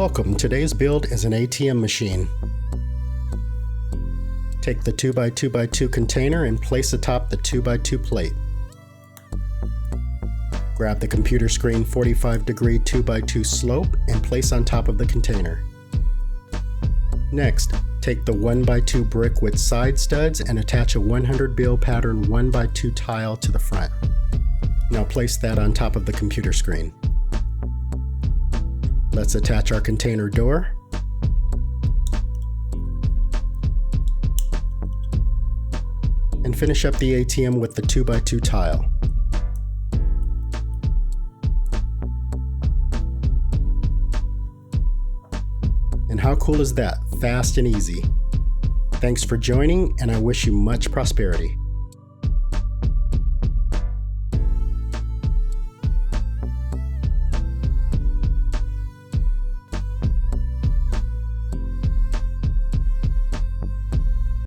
Welcome. Today's build is an ATM machine. Take the 2x2x2 container and place atop the 2x2 plate. Grab the computer screen 45-degree 2x2 slope and place on top of the container. Next, take the 1x2 brick with side studs and attach a 100 bill pattern 1x2 tile to the front. Now place that on top of the computer screen. Let's attach our container door. And finish up the ATM with the 2x2 tile. And how cool is that? Fast and easy. Thanks for joining, and I wish you much prosperity.